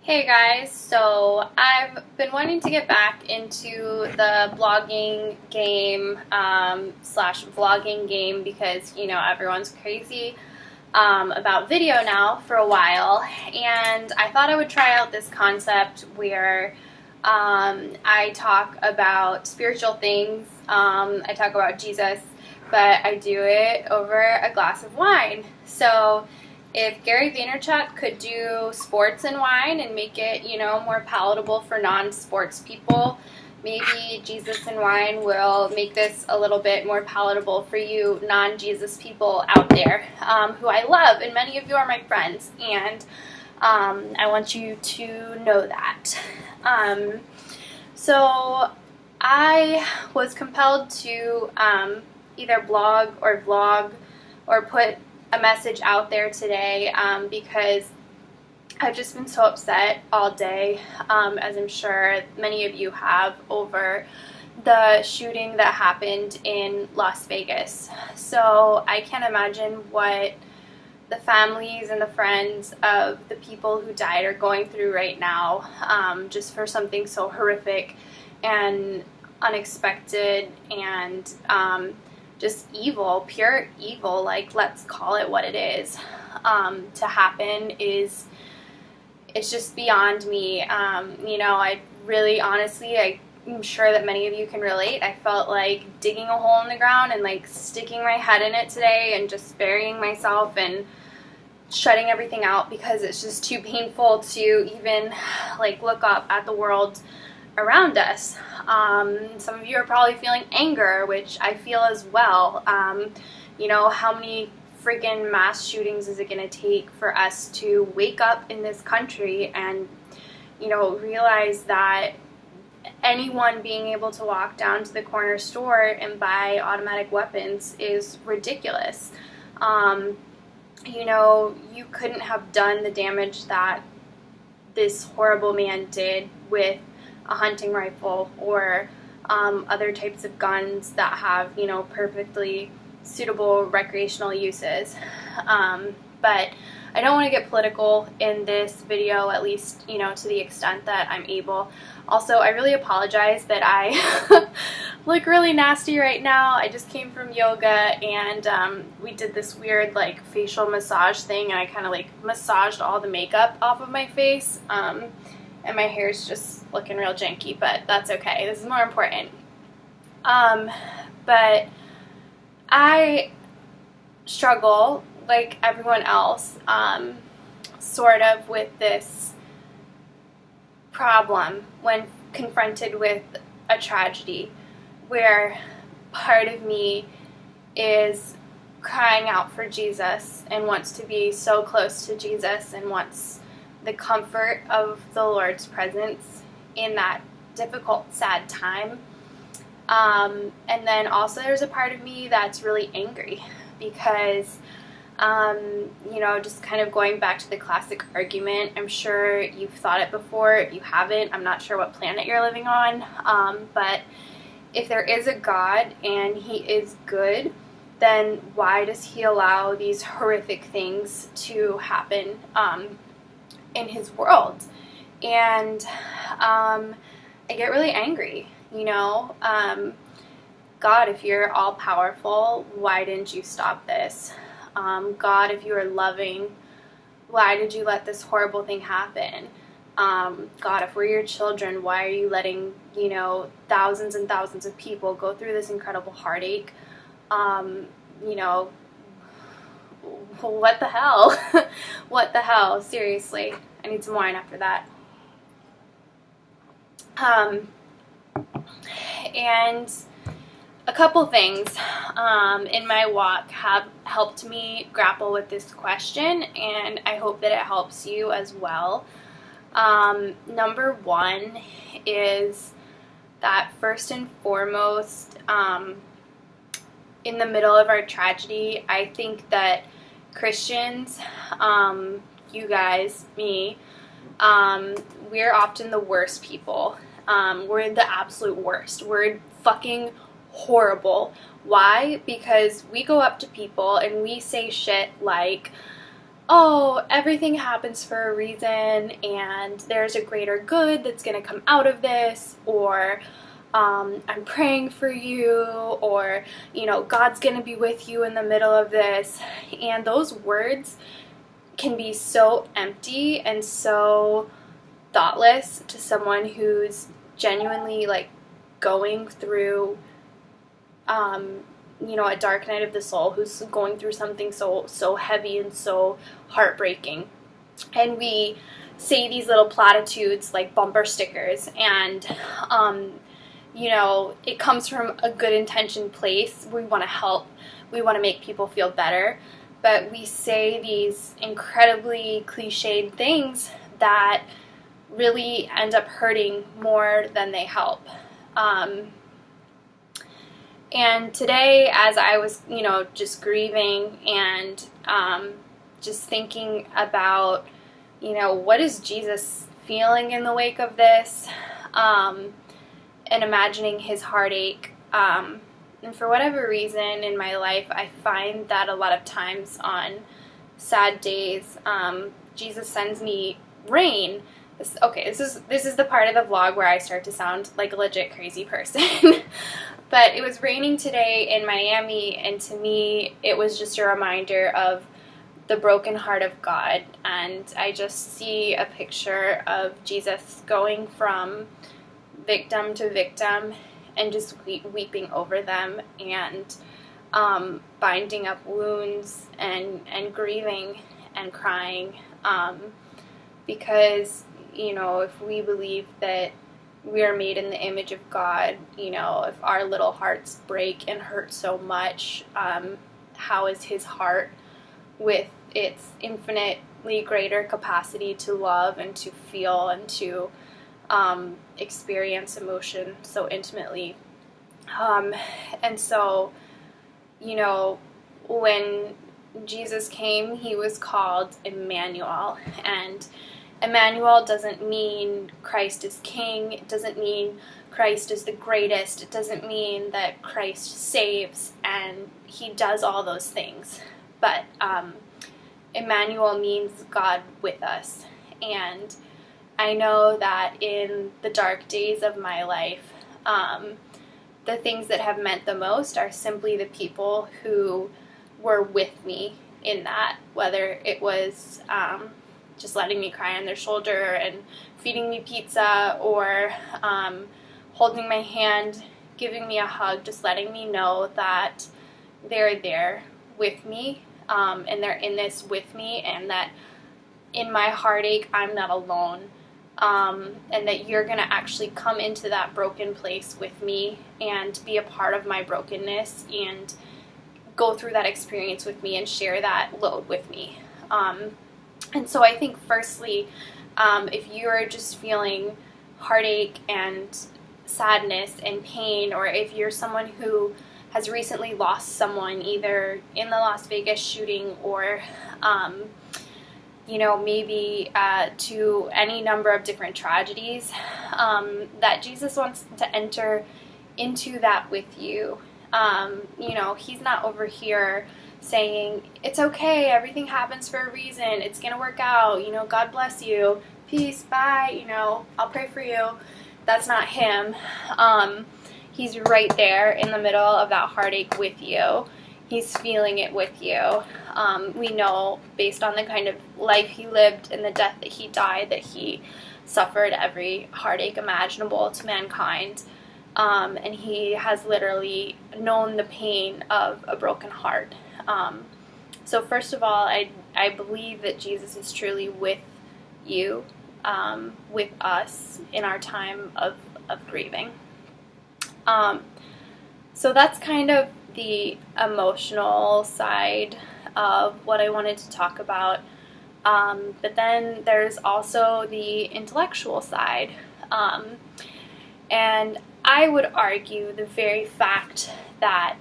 Hey guys, so I've been wanting to get back into the blogging game slash vlogging game because, everyone's crazy about video now for a while, and I thought I would try out this concept where I talk about spiritual things, I talk about Jesus, but I do it over a glass of wine. So if Gary Vaynerchuk could do sports and wine and make it, more palatable for non-sports people, maybe Jesus and wine will make this a little bit more palatable for you non-Jesus people out there, who I love, and many of you are my friends, and I want you to know that. So I was compelled to either blog or vlog or put a message out there today because I've just been so upset all day, as I'm sure many of you have, over the shooting that happened in Las Vegas. So I can't imagine what the families and the friends of the people who died are going through right now, just for something so horrific and unexpected and just evil, pure evil, like, let's call it what it is, to happen is, it's just beyond me. I really, honestly, I'm sure that many of you can relate. I felt like digging a hole in the ground and like sticking my head in it today and just burying myself and shutting everything out because it's just too painful to even like look up at the world around us. Some of you are probably feeling anger, which I feel as well. How many freaking mass shootings is it going to take for us to wake up in this country and, realize that anyone being able to walk down to the corner store and buy automatic weapons is ridiculous. You couldn't have done the damage that this horrible man did with a hunting rifle or other types of guns that have, perfectly suitable recreational uses. But I don't want to get political in this video, at least, to the extent that I'm able. Also, I really apologize that I look really nasty right now. I just came from yoga and we did this weird like facial massage thing, and I kind of like massaged all the makeup off of my face. And my hair's just looking real janky, but that's okay. This is more important. But I struggle, like everyone else, sort of with this problem when confronted with a tragedy, where part of me is crying out for Jesus and wants to be so close to Jesus and wants the comfort of the Lord's presence in that difficult, sad time. And then also there's a part of me that's really angry because, just kind of going back to the classic argument, I'm sure you've thought it before. If you haven't, I'm not sure what planet you're living on. But if there is a God and He is good, then why does He allow these horrific things to happen in His world? And I get really angry, God, if you're all powerful, why didn't you stop this? God, if you are loving, why did you let this horrible thing happen? God, if we're your children, why are you letting, thousands and thousands of people go through this incredible heartache? What the hell? What the hell? Seriously. I need some wine after that. And a couple things in my walk have helped me grapple with this question, and I hope that it helps you as well. Number one is that first and foremost, in the middle of our tragedy, I think that Christians, you guys, me, we're often the worst people. We're the absolute worst. We're fucking horrible. Why? Because we go up to people and we say shit like, oh, everything happens for a reason and there's a greater good that's going to come out of this, or I'm praying for you, or, God's going to be with you in the middle of this. And those words can be so empty and so thoughtless to someone who's genuinely going through a dark night of the soul, who's going through something so heavy and so heartbreaking. And we say these little platitudes like bumper stickers, and it comes from a good intentioned place. We want to help, we want to make people feel better, but we say these incredibly cliched things that really end up hurting more than they help. And today, as I was, just grieving and just thinking about, what is Jesus feeling in the wake of this, and imagining his heartache. And for whatever reason in my life, I find that a lot of times on sad days, Jesus sends me rain. This is the part of the vlog where I start to sound like a legit crazy person. But it was raining today in Miami, and to me, it was just a reminder of the broken heart of God. And I just see a picture of Jesus going from victim to victim and just weeping over them, and binding up wounds and grieving and crying, because if we believe that we are made in the image of God, if our little hearts break and hurt so much, how is his heart, with its infinitely greater capacity to love and to feel and to experience emotion so intimately? And so, when Jesus came, he was called Emmanuel, and Emmanuel doesn't mean Christ is king. It doesn't mean Christ is the greatest. It doesn't mean that Christ saves, and he does all those things. But Emmanuel means God with us. And I know that in the dark days of my life, the things that have meant the most are simply the people who were with me in that, whether it was just letting me cry on their shoulder and feeding me pizza, or holding my hand, giving me a hug, just letting me know that they're there with me, and they're in this with me, and that in my heartache, I'm not alone, and that you're going to actually come into that broken place with me and be a part of my brokenness and go through that experience with me and share that load with me. And so I think firstly, if you're just feeling heartache and sadness and pain, or if you're someone who has recently lost someone, either in the Las Vegas shooting or, maybe to any number of different tragedies, that Jesus wants to enter into that with you. He's not over here saying, it's okay, everything happens for a reason, it's gonna work out, God bless you, peace, bye, I'll pray for you. That's not him. He's right there in the middle of that heartache with you. He's feeling it with you. We know, based on the kind of life he lived and the death that he died, that he suffered every heartache imaginable to mankind. And he has literally known the pain of a broken heart. So first of all, I believe that Jesus is truly with you, with us in our time of grieving. So that's kind of the emotional side of what I wanted to talk about. But then there's also the intellectual side. And I would argue the very fact that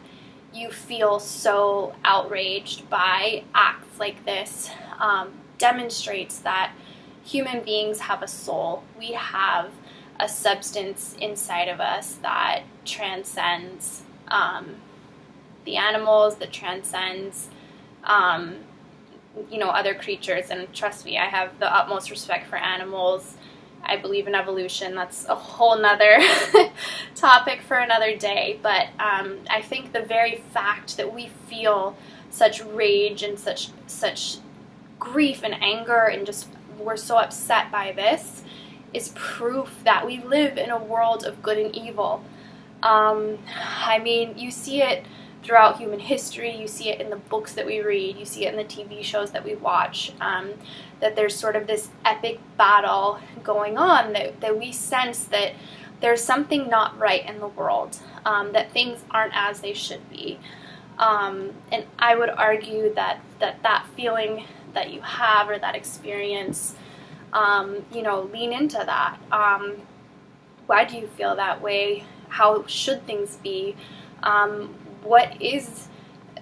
you feel so outraged by acts like this demonstrates that human beings have a soul. We have a substance inside of us that transcends the animals, that transcends other creatures. And trust me, I have the utmost respect for animals. I believe in evolution. That's a whole nother topic for another day. But I think the very fact that we feel such rage and such grief and anger and just we're so upset by this is proof that we live in a world of good and evil. I mean, you see it throughout human history, you see it in the books that we read, you see it in the TV shows that we watch, that there's sort of this epic battle going on, that we sense that there's something not right in the world, that things aren't as they should be. And I would argue that feeling that you have or that experience, lean into that. Why do you feel that way? How should things be? What is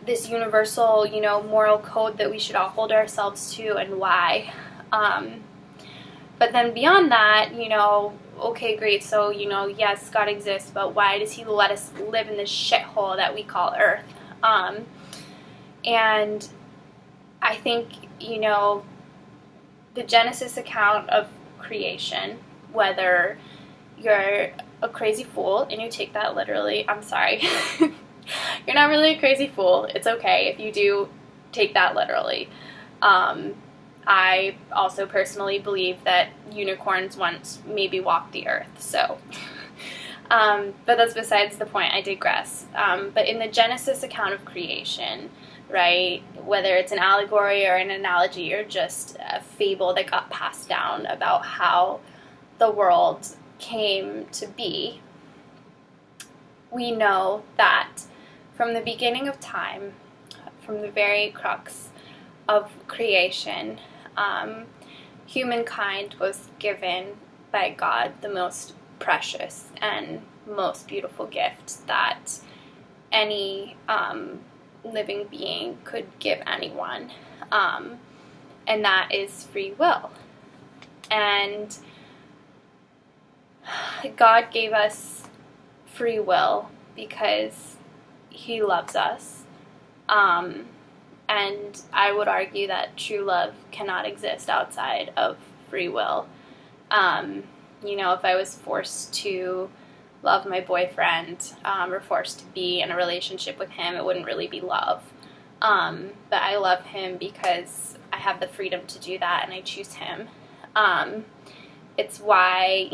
this universal, moral code that we should all hold ourselves to, and why? But then beyond that, okay, great, so, yes, God exists, but why does he let us live in this shithole that we call Earth? And I think, the Genesis account of creation, whether you're a crazy fool and you take that literally, I'm sorry. You're not really a crazy fool. It's okay if you do take that literally. I also personally believe that unicorns once maybe walked the earth, so. But that's besides the point. I digress. But in the Genesis account of creation, right, whether it's an allegory or an analogy or just a fable that got passed down about how the world came to be, we know that from the beginning of time, from the very crux of creation, humankind was given by God the most precious and most beautiful gift that any living being could give anyone, and that is free will. And God gave us free will because he loves us, and I would argue that true love cannot exist outside of free will. If I was forced to love my boyfriend, or forced to be in a relationship with him, it wouldn't really be love. But I love him because I have the freedom to do that and I choose him. It's why,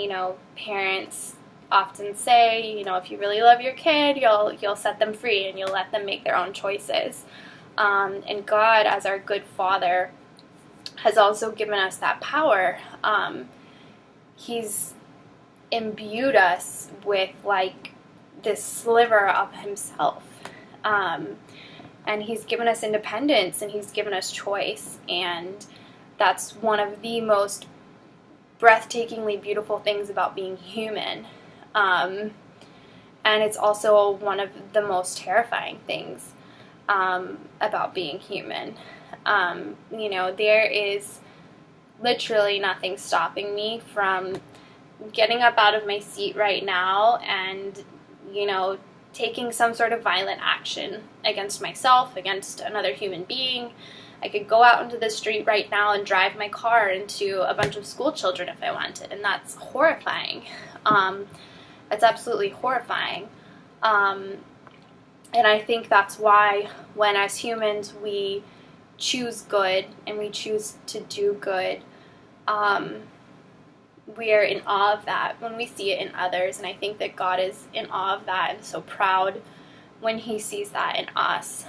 parents often say, if you really love your kid, you'll set them free and you'll let them make their own choices. And God, as our good Father, has also given us that power. He's imbued us with this sliver of himself, and he's given us independence and he's given us choice, and that's one of the most breathtakingly beautiful things about being human, and it's also one of the most terrifying things about being human. There is literally nothing stopping me from getting up out of my seat right now and, taking some sort of violent action against myself, against another human being. I could go out into the street right now and drive my car into a bunch of school children if I wanted, and that's horrifying. It's absolutely horrifying. And I think that's why when as humans we choose good and we choose to do good, we are in awe of that when we see it in others, and I think that God is in awe of that and so proud when he sees that in us.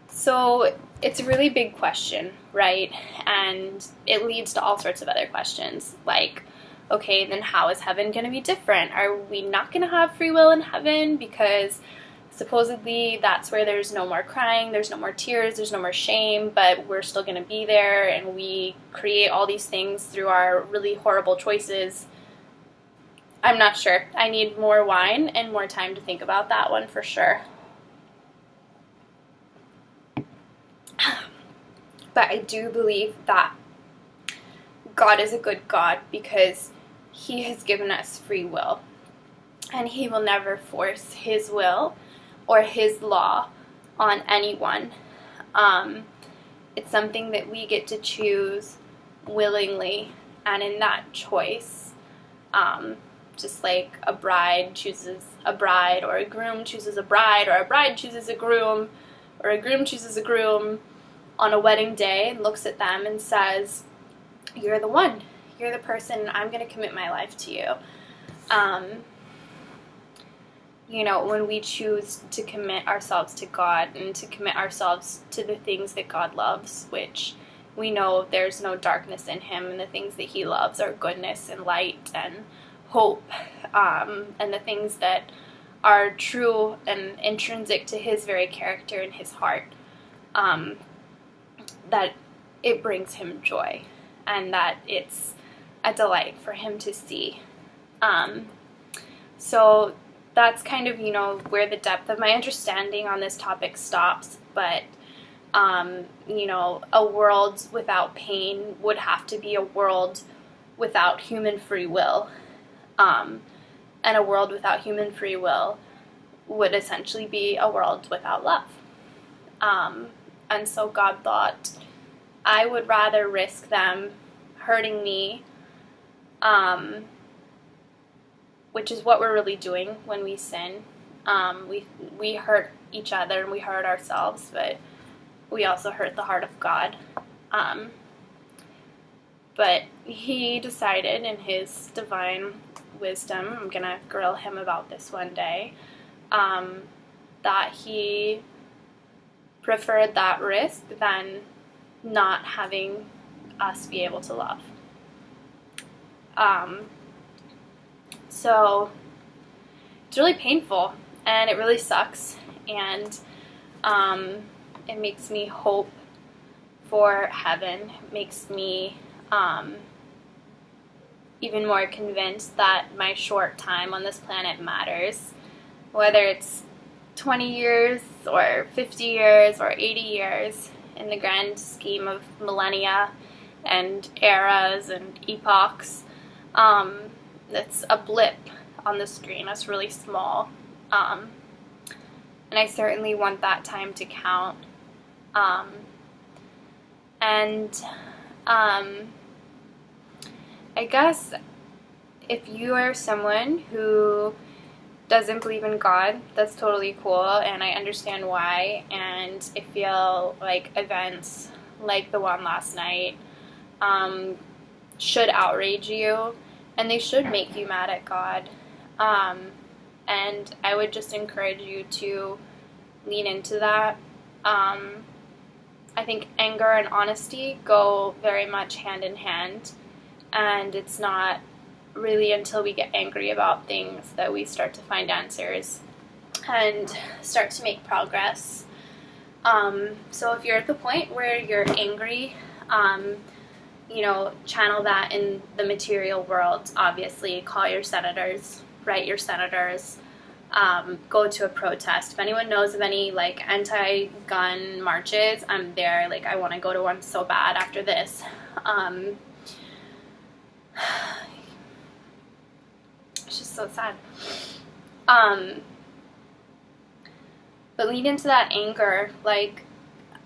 So it's a really big question, right? And it leads to all sorts of other questions, like, okay, then how is heaven going to be different? Are we not going to have free will in heaven because supposedly that's where there's no more crying, there's no more tears, there's no more shame, but we're still going to be there and we create all these things through our really horrible choices? I'm not sure. I need more wine and more time to think about that one for sure. But I do believe that God is a good God because he has given us free will, and he will never force his will or his law on anyone. It's something that we get to choose willingly, and in that choice, just like a bride chooses a bride, or a groom chooses a bride, or a bride chooses a groom, or a groom chooses a groom on a wedding day and looks at them and says, "You're the one. You're the person. I'm going to commit my life to you." When we choose to commit ourselves to God and to commit ourselves to the things that God loves, which we know there's no darkness in Him, and the things that He loves are goodness and light and hope, and the things that are true and intrinsic to His very character and His heart, that it brings Him joy, and that it's a delight for Him to see. So that's kind of, where the depth of my understanding on this topic stops. But, a world without pain would have to be a world without human free will. And a world without human free will would essentially be a world without love. And so God thought, I would rather risk them hurting me, which is what we're really doing when we sin. We hurt each other and we hurt ourselves, but we also hurt the heart of God. But He decided in His divine wisdom, I'm going to grill Him about this one day, that He preferred that risk than not having us be able to love. So it's really painful, and it really sucks, and it makes me hope for heaven. It makes me even more convinced that my short time on this planet matters, whether it's 20 years or 50 years or 80 years in the grand scheme of millennia and eras and epochs. It's a blip on the screen. It's really small. And I certainly want that time to count. I guess if you are someone who doesn't believe in God, that's totally cool, and I understand why, and I feel like events like the one last night should outrage you, and they should make you mad at God. And I would just encourage you to lean into that. I think anger and honesty go very much hand in hand, and it's not really until we get angry about things that we start to find answers and start to make progress. So if you're at the point where you're angry, channel that in the material world. Obviously, call your senators, write your senators, go to a protest. If anyone knows of any anti-gun marches, I'm there. I want to go to one so bad after this. It's just so sad. But lean into that anger.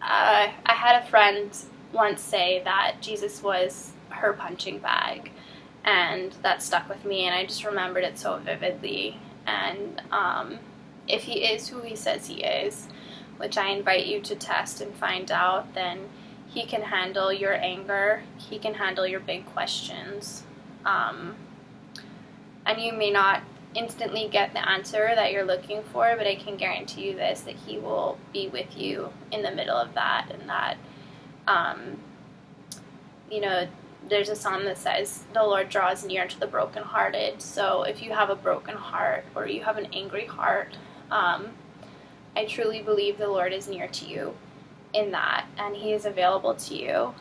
I had a friend once say that Jesus was her punching bag, and that stuck with me, and I just remembered it so vividly. And if He is who He says He is, which I invite you to test and find out, then He can handle your anger. He can handle your big questions. And you may not instantly get the answer that you're looking for, but I can guarantee you this, that He will be with you in the middle of that, and that, there's a psalm that says, the Lord draws near to the brokenhearted. So if you have a broken heart or you have an angry heart, I truly believe the Lord is near to you in that, and He is available to you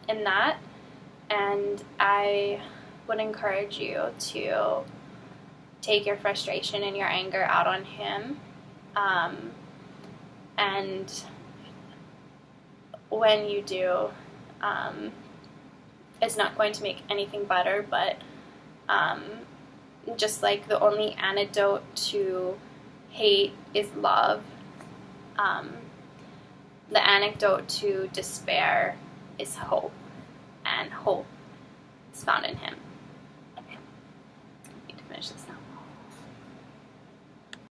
in that. And I would encourage you to take your frustration and your anger out on Him. And when you do, it's not going to make anything better, but just like the only antidote to hate is love, the antidote to despair is hope, and hope is found in Him.